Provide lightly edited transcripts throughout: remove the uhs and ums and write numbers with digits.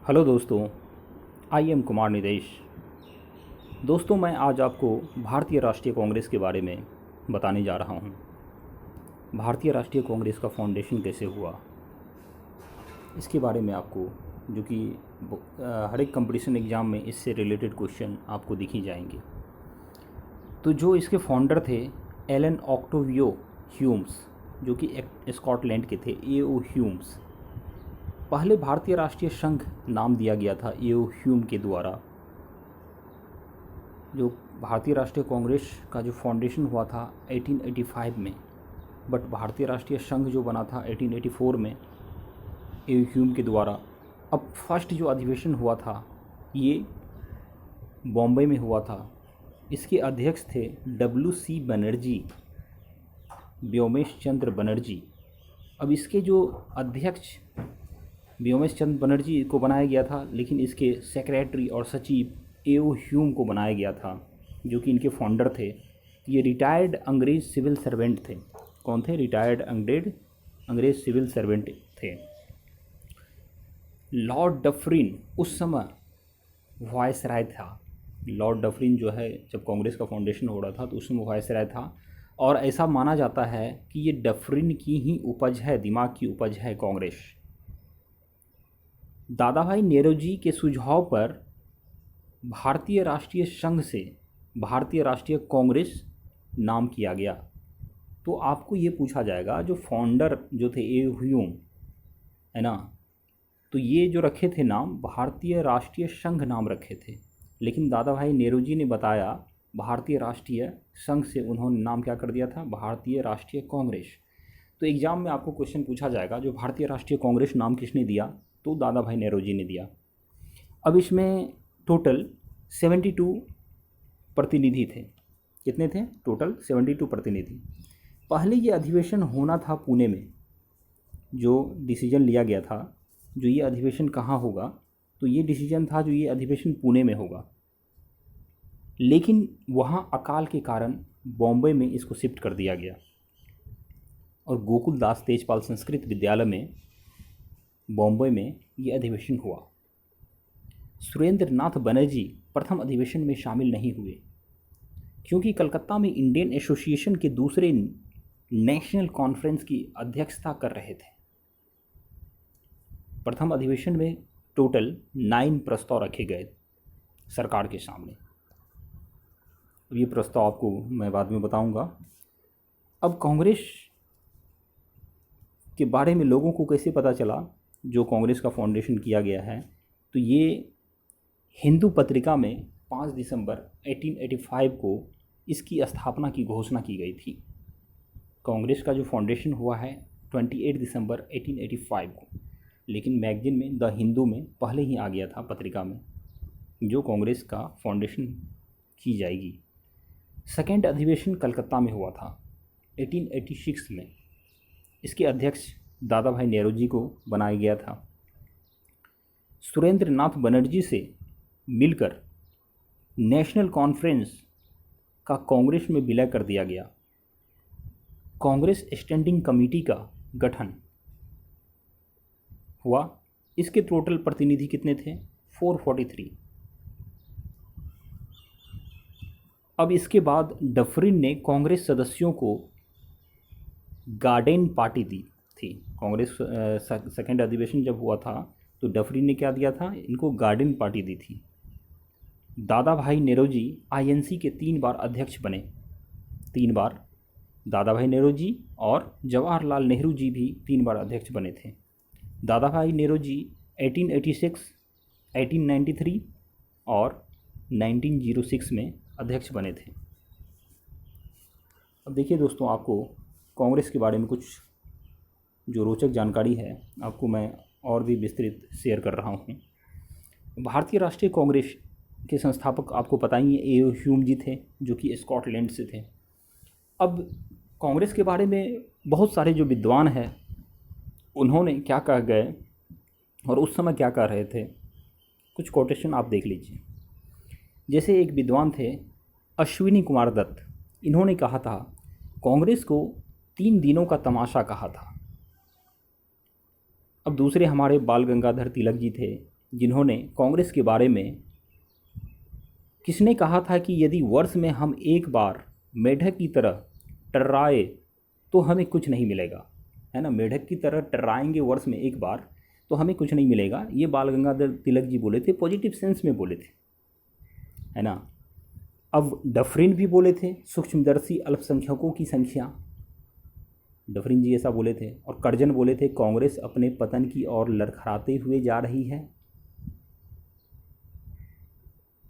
Hello दोस्तों, I am Kumar निदेश। दोस्तों, मैं आज आपको भारतीय राष्ट्रीय कांग्रेस के बारे में बताने जा रहा हूँ। भारतीय राष्ट्रीय कांग्रेस का फाउंडेशन कैसे हुआ, इसके बारे में आपको, जो कि हर एक कंपटीशन एग्ज़ाम में इससे रिलेटेड क्वेश्चन आपको दिख ही जाएंगे। तो जो इसके फाउंडर थे एलन ऑक्टेवियो ह्यूम्स, जो कि स्कॉटलैंड के थे, ए.ओ. ह्यूम्स। पहले भारतीय राष्ट्रीय संघ नाम दिया गया था ए.ओ. ह्यूम के द्वारा। जो भारतीय राष्ट्रीय कांग्रेस का जो फाउंडेशन हुआ था 1885 में, बट भारतीय राष्ट्रीय संघ जो बना था 1884 में ए.ओ. ह्यूम के द्वारा। अब फर्स्ट जो अधिवेशन हुआ था ये बॉम्बे में हुआ था। इसके अध्यक्ष थे W.C. बनर्जी, व्योमेश चंद्र बनर्जी। अब इसके जो अध्यक्ष व्योमेश चंद्र बनर्जी को बनाया गया था, लेकिन इसके सेक्रेटरी और सचिव ए.ओ. ह्यूम को बनाया गया था, जो कि इनके फाउंडर थे। ये रिटायर्ड अंग्रेज़ सिविल सर्वेंट थे। कौन थे? रिटायर्ड अंग्रेज़ सिविल सर्वेंट थे। लॉर्ड डफरिन उस समय वायसराय था। लॉर्ड डफरिन जो है, जब कांग्रेस का फाउंडेशन हो रहा था तो उस समय वायसराय था, और ऐसा माना जाता है कि ये डफरिन की ही उपज है, दिमाग की उपज है कांग्रेस। दादा भाई नेहरू के सुझाव पर भारतीय राष्ट्रीय संघ से भारतीय राष्ट्रीय कांग्रेस नाम किया गया। तो आपको ये पूछा जाएगा, जो फाउंडर जो थे ए.ओ. ह्यूम, है ना, तो ये जो रखे थे नाम भारतीय राष्ट्रीय संघ नाम रखे थे, लेकिन दादा भाई नेहरू ने बताया भारतीय राष्ट्रीय संघ से उन्होंने नाम क्या कर दिया था? भारतीय राष्ट्रीय कांग्रेस। तो एग्ज़ाम में आपको क्वेश्चन पूछा जाएगा, जो भारतीय राष्ट्रीय कांग्रेस नाम किसने दिया? तो दादा भाई नेहरू ने दिया। अब इसमें टोटल 72 प्रतिनिधि थे। कितने थे? टोटल 72 प्रतिनिधि। पहले ये अधिवेशन होना था पुणे में। जो डिसीजन लिया गया था, जो ये अधिवेशन कहाँ होगा, तो ये डिसीजन था जो ये अधिवेशन पुणे में होगा, लेकिन वहाँ अकाल के कारण बॉम्बे में इसको शिफ्ट कर दिया गया, और गोकुल दास तेजपाल संस्कृत विद्यालय में बॉम्बे में ये अधिवेशन हुआ। सुरेंद्र नाथ बनर्जी प्रथम अधिवेशन में शामिल नहीं हुए, क्योंकि कलकत्ता में इंडियन एसोसिएशन के दूसरे नेशनल कॉन्फ्रेंस की अध्यक्षता कर रहे थे। प्रथम अधिवेशन में टोटल 9 प्रस्ताव रखे गए सरकार के सामने। अब ये प्रस्ताव आपको मैं बाद में बताऊंगा। अब कांग्रेस के बारे में लोगों को कैसे पता चला, जो कांग्रेस का फाउंडेशन किया गया है? तो ये हिंदू पत्रिका में 5 दिसंबर 1885 को इसकी स्थापना की घोषणा की गई थी। कांग्रेस का जो फाउंडेशन हुआ है 28 दिसंबर 1885 को, लेकिन मैगजीन में द हिंदू में पहले ही आ गया था, पत्रिका में, जो कांग्रेस का फाउंडेशन की जाएगी। सेकेंड अधिवेशन कलकत्ता में हुआ था 1886 में। इसके अध्यक्ष दादा भाई नेहरू को बनाया गया था। सुरेंद्र नाथ बनर्जी से मिलकर नेशनल कॉन्फ्रेंस का कांग्रेस में विलय कर दिया गया। कांग्रेस स्टैंडिंग कमेटी का गठन हुआ। इसके टोटल प्रतिनिधि कितने थे? 443। अब इसके बाद डफरिन ने कांग्रेस सदस्यों को गार्डन पार्टी दी थी। कांग्रेस सेकेंड अधिवेशन जब हुआ था तो डफरिन ने क्या दिया था? इनको गार्डन पार्टी दी थी। दादा भाई नेहरू आईएनसी के 3 बार अध्यक्ष बने। 3 बार दादा भाई नेहरू और जवाहरलाल नेहरू जी भी 3 बार अध्यक्ष बने थे। दादा भाई नेहरू 1886, 1893 और 1906 में अध्यक्ष बने थे। अब देखिए दोस्तों, आपको कांग्रेस के बारे में कुछ जो रोचक जानकारी है आपको मैं और भी विस्तृत शेयर कर रहा हूँ। भारतीय राष्ट्रीय कांग्रेस के संस्थापक आपको पता ही है ए.ओ. ह्यूम जी थे, जो कि स्कॉटलैंड से थे। अब कांग्रेस के बारे में बहुत सारे जो विद्वान हैं उन्होंने क्या कह गए और उस समय क्या कह रहे थे, कुछ कोटेशन आप देख लीजिए। जैसे एक विद्वान थे अश्विनी कुमार दत्त, इन्होंने कहा था कांग्रेस को 3 दिनों का तमाशा कहा था। अब दूसरे हमारे बाल गंगाधर तिलक जी थे, जिन्होंने कांग्रेस के बारे में, किसने कहा था कि यदि वर्ष में हम एक बार मेढक की तरह टर्राए तो हमें कुछ नहीं मिलेगा, है ना, मेढक की तरह टर्राएंगे वर्ष में एक बार तो हमें कुछ नहीं मिलेगा। ये बाल गंगाधर तिलक जी बोले थे, पॉजिटिव सेंस में बोले थे, है ना। अब डफरिन भी बोले थे, सूक्ष्मदर्शी अल्पसंख्यकों की संख्या, डफरिन जी ऐसा बोले थे। और कर्जन बोले थे, कांग्रेस अपने पतन की ओर लड़खड़ाते हुए जा रही है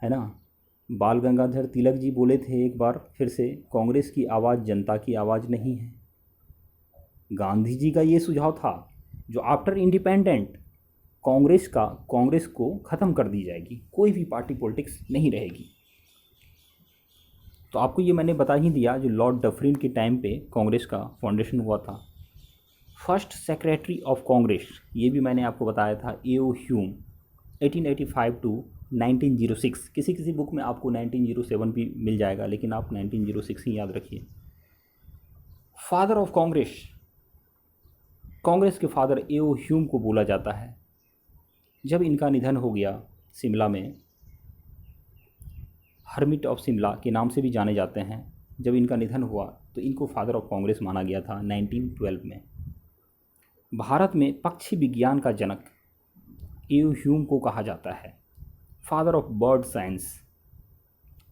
ना। बाल गंगाधर तिलक जी बोले थे एक बार फिर से, कांग्रेस की आवाज़ जनता की आवाज़ नहीं है। गांधी जी का ये सुझाव था जो आफ्टर इंडिपेंडेंट कांग्रेस को ख़त्म कर दी जाएगी, कोई भी पार्टी पॉलिटिक्स नहीं रहेगी। तो आपको ये मैंने बता ही दिया, जो लॉर्ड डफरिन के टाइम पे कांग्रेस का फाउंडेशन हुआ था। फर्स्ट सेक्रेटरी ऑफ कांग्रेस, ये भी मैंने आपको बताया था, ए.ओ. Hume, 1885 to 1906। किसी किसी बुक में आपको 1907 भी मिल जाएगा, लेकिन आप 1906 ही याद रखिए। फादर ऑफ कांग्रेस, कांग्रेस के फादर ए.ओ. ह्यूम को बोला जाता है। जब इनका निधन हो गया शिमला में, हर्मिट ऑफ शिमला के नाम से भी जाने जाते हैं, जब इनका निधन हुआ तो इनको फादर ऑफ कांग्रेस माना गया था 1912 में। भारत में पक्षी विज्ञान का जनक ए.ओ. ह्यूम को कहा जाता है, फादर ऑफ बर्ड साइंस।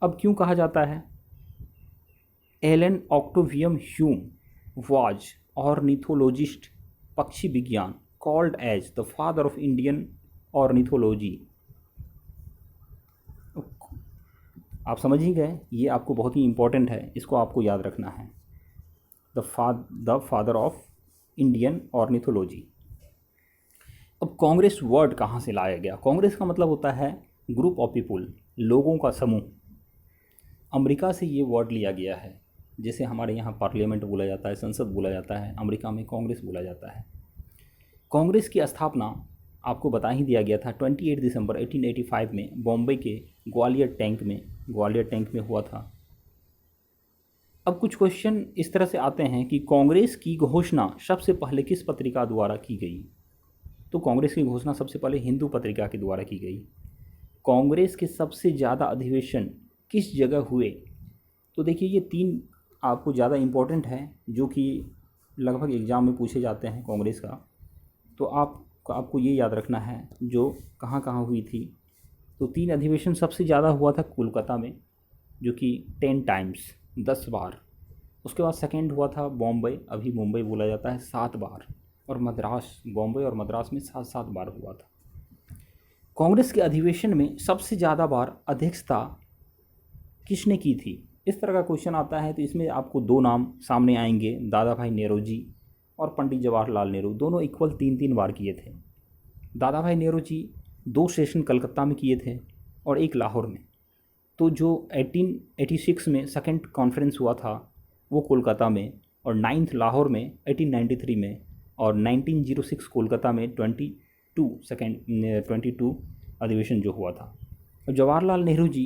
अब क्यों कहा जाता है? Allan Octavian Hume was ornithologist, पक्षी विज्ञान, called as the father of Indian ornithology. आप समझ ही गए, ये आपको बहुत ही इंपॉर्टेंट है, इसको आपको याद रखना है, the father of Indian ornithology. अब कांग्रेस वर्ड कहाँ से लाया गया? कांग्रेस का मतलब होता है ग्रुप ऑफ पीपुल, लोगों का समूह। अमेरिका से ये वर्ड लिया गया है, जैसे हमारे यहाँ पार्लियामेंट बोला जाता है, संसद बोला जाता है, अमेरिका में कांग्रेस बोला जाता है। कांग्रेस की स्थापना आपको बता ही दिया गया था 28 दिसंबर 1885 में बॉम्बे के ग्वालियर टैंक में हुआ था। अब कुछ क्वेश्चन इस तरह से आते हैं कि कांग्रेस की घोषणा सबसे पहले किस पत्रिका द्वारा की गई? तो कांग्रेस की घोषणा सबसे पहले हिंदू पत्रिका के द्वारा की गई। कांग्रेस के सबसे ज़्यादा अधिवेशन किस जगह हुए? तो देखिए, ये तीन आपको ज़्यादा इम्पोर्टेंट हैं, जो कि लगभग एग्ज़ाम में पूछे जाते हैं कांग्रेस का। तो आपको ये याद रखना है जो कहाँ कहाँ हुई थी। तो 3 अधिवेशन सबसे ज़्यादा हुआ था कोलकाता में, जो कि 10 टाइम्स, 10 बार। उसके बाद सेकंड हुआ था बॉम्बे, अभी मुंबई बोला जाता है, 7 बार। और मद्रास, बॉम्बे और मद्रास में 7-7 बार हुआ था। कांग्रेस के अधिवेशन में सबसे ज़्यादा बार अध्यक्षता किसने की थी? इस तरह का क्वेश्चन आता है तो इसमें आपको 2 नाम सामने आएंगे, दादा भाई नेहरू जी और पंडित जवाहरलाल नेहरू। दोनों इक्वल 3-3 बार किए थे। दादा भाई नेहरू जी 2 सेशन कलकत्ता में किए थे और 1 लाहौर में। तो जो 1886 में सेकंड कॉन्फ्रेंस हुआ था वो कोलकाता में, और 9th लाहौर में 1893 में, और 1906 कोलकाता में 22 अधिवेशन जो हुआ था। जवाहरलाल नेहरू जी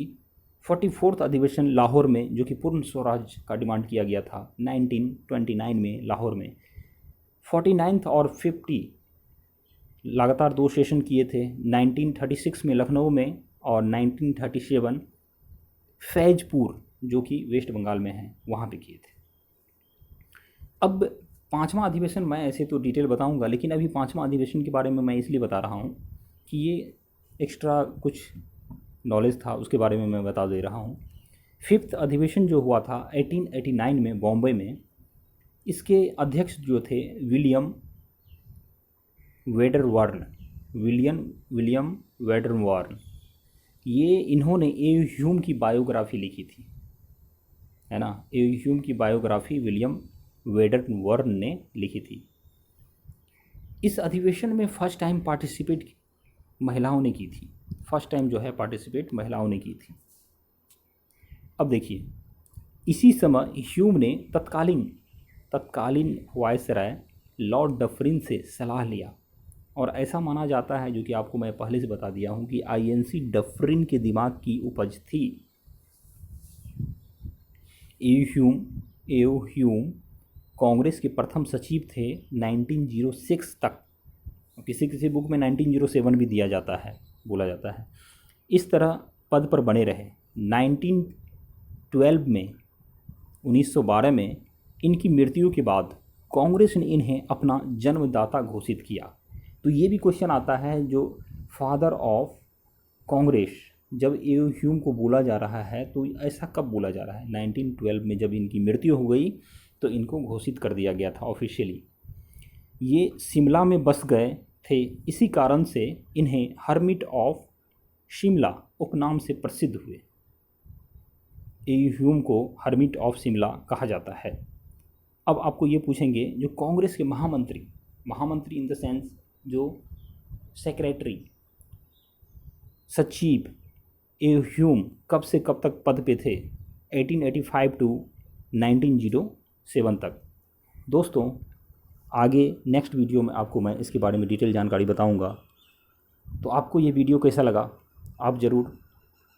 44th अधिवेशन लाहौर में, जो कि पूर्ण स्वराज का डिमांड किया गया था 1929 में लाहौर में। 49th और 50 लगातार 2 सेशन किए थे, 1936 में लखनऊ में और 1937 फैजपुर, जो कि वेस्ट बंगाल में है, वहाँ पे किए थे। अब 5वां अधिवेशन मैं ऐसे तो डिटेल बताऊंगा, लेकिन अभी 5वां अधिवेशन के बारे में मैं इसलिए बता रहा हूँ कि ये एक्स्ट्रा कुछ नॉलेज था, उसके बारे में मैं बता दे रहा हूँ। 5th अधिवेशन जो हुआ था 1889 में बॉम्बे में, इसके अध्यक्ष जो थे विलियम वेडरवर्न। ये इन्होंने ए.ओ. ह्यूम की बायोग्राफी लिखी थी, है ना। ए.ओ. ह्यूम की बायोग्राफी विलियम वेडरवर्न ने लिखी थी। इस अधिवेशन में फर्स्ट टाइम पार्टिसिपेट महिलाओं ने की थी, फर्स्ट टाइम जो है पार्टिसिपेट महिलाओं ने की थी। अब देखिए, इसी समय ह्यूम ने तत्कालीन वायसराय लॉर्ड डफरिन से सलाह लिया, और ऐसा माना जाता है, जो कि आपको मैं पहले से बता दिया हूँ, कि आईएनसी डफरिन के दिमाग की उपज थी। ए.ओ. ह्यूम कांग्रेस के प्रथम सचिव थे 1906 तक। किसी किसी बुक में 1907 भी दिया जाता है, बोला जाता है। इस तरह पद पर बने रहे। 1912 में 1912 में इनकी मृत्यु के बाद कांग्रेस ने इन्हें अपना जन्मदाता घोषित किया। तो ये भी क्वेश्चन आता है, जो फादर ऑफ कांग्रेस जब ए ह्यूम को बोला जा रहा है तो ऐसा कब बोला जा रहा है? 1912 में जब इनकी मृत्यु हो गई तो इनको घोषित कर दिया गया था ऑफिशियली। ये शिमला में बस गए थे, इसी कारण से इन्हें हर्मिट ऑफ शिमला उपनाम से प्रसिद्ध हुए। ए ह्यूम को हर्मिट ऑफ शिमला कहा जाता है। अब आपको ये पूछेंगे, जो कांग्रेस के महामंत्री इन द सेंस जो सेक्रेटरी, सचिव, ए ह्यूम कब से कब तक पद पे थे? 1885 टू 1907 तक। दोस्तों, आगे नेक्स्ट वीडियो में आपको मैं इसके बारे में डिटेल जानकारी बताऊंगा। तो आपको ये वीडियो कैसा लगा आप ज़रूर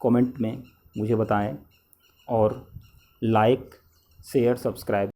कमेंट में मुझे बताएं, और लाइक, शेयर, सब्सक्राइब